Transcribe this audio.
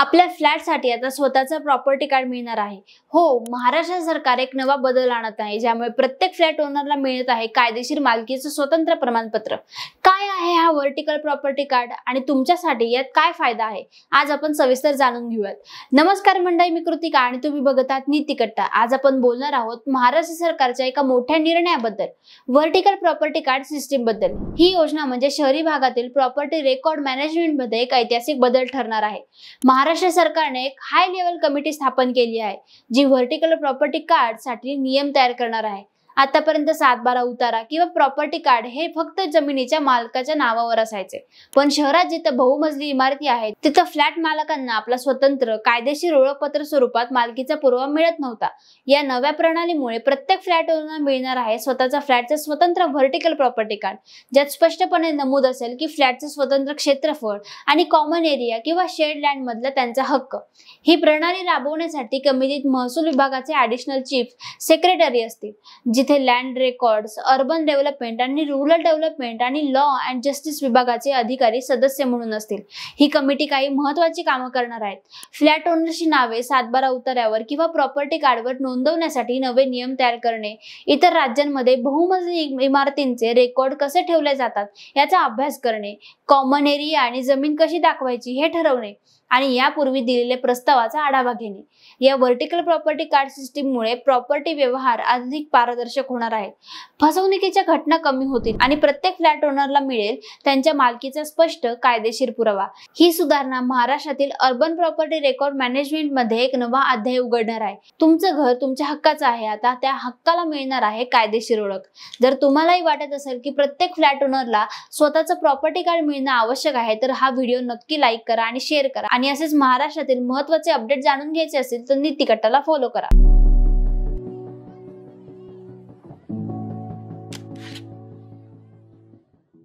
आपल्या फ्लॅटसाठी आता स्वतःचा प्रॉपर्टी कार्ड मिळणार आहे। हो, महाराष्ट्र सरकार एक नवा बदल आणत आहे, ज्यामुळे प्रत्येक फ्लॅट ओनरला मिळत आहे कायदेशीर मालकीचं स्वतंत्र प्रमाणपत्र। काय आहे हा व्हर्टिकल प्रॉपर्टी कार्ड आणि तुमच्यासाठी यात काय फायदा आहे, आज आपण सविस्तर जाणून घेऊयात। नमस्कार मंडळी, मी कृतिका आणि तुम्ही बघत आहात नीतिकट्टा। आज आपण बोलणार आहोत महाराष्ट्र सरकारच्या एका मोठ्या निर्णयाबद्दल, व्हर्टिकल प्रॉपर्टी कार्ड सिस्टीम बद्दल। ही योजना म्हणजे शहरी भागातील प्रॉपर्टी रेकॉर्ड मॅनेजमेंट मध्ये एक ऐतिहासिक बदल ठरणार आहे। महाराष्ट्र सरकारने एक हाय लेवल कमिटी स्थापन केली आहे, जी व्हर्टिकल प्रॉपर्टी कार्ड साठी नियम तयार करणार आहे। आतापर्यंत 7/12 उतारा किंवा प्रॉपर्टी कार्ड हे फक्त जमिनीच्या मालकाच्या नावावर असायचे, पण शहरात जिथे बहुमजली इमारती आहेत तिथे फ्लॅट मालकांना आपला स्वतंत्र कायदेशीर ओळखपत्र स्वरूपात मालकीचा पुरावा मिळत नव्हता। या नव्या प्रणालीमुळे प्रत्येक फ्लॅट ओनरला मिळणार आहे स्वतःचा फ्लॅटचे स्वतंत्र व्हर्टिकल प्रॉपर्टी कार्ड, ज्यात स्पष्टपणे नमूद असेल की फ्लॅटचे स्वतंत्र क्षेत्रफळ आणि कॉमन एरिया किंवा शेड लँड मधला त्यांचा हक्क। ही प्रणाली राबवण्यासाठी कमिटीत महसूल विभागाचे ॲडिशनल चीफ सेक्रेटरी असतील, जिथे लँड रेकॉर्ड्स, अर्बन डेव्हलपमेंट आणि रूरल डेव्हलपमेंट आणि लॉ अँड जस्टिस विभागाचे अधिकारी सदस्य म्हणून असतील। ही कमिटी काही महत्त्वाची कामे करणार आहेत। फ्लॅट ओनरची नावे 7/12 उतार्यावर किंवा प्रॉपर्टी कार्डवर नोंदवण्यासाठी नवे नियम तयार करणे, इतर राज्यांमध्ये बहुमजली इमारतींचे रेकॉर्ड कसे ठेवले जातात याचा अभ्यास करणे, कॉमन एरिया आणि जमीन कशी दाखवायची हे ठरवणे आणि यापूर्वी दिलेल्या प्रस्तावाचा आढावा घेणे। या व्हर्टिकल प्रॉपर्टी कार्ड सिस्टीममुळे प्रॉपर्टी व्यवहार अधिक पारदर्शक होणार आहेत, फसवणुकीच्या घटना कमी होतील आणि प्रत्येक फ्लॅट ओनरला मिळेल त्यांच्या मालकीचा स्पष्ट कायदेशीर पुरावा। ही सुधारणा महाराष्ट्रातील अर्बन प्रॉपर्टी रेकॉर्ड मॅनेजमेंट मध्ये एक नवा अध्याय उघडणार आहे। तुमचं घर तुमच्या हक्काचं आहे, आता त्या हक्काला मिळणार आहे कायदेशीर ओळख। जर तुम्हालाही वाटत असेल की प्रत्येक फ्लॅट ओनरला स्वतःचं प्रॉपर्टी कार्ड मिळणं आवश्यक आहे, तर हा व्हिडिओ नक्की लाईक करा आणि शेअर करा, आणि असेच महाराष्ट्रातील महत्त्वाचे अपडेट जाणून घ्यायचे असेल तर नीतिकट्टाला फॉलो करा।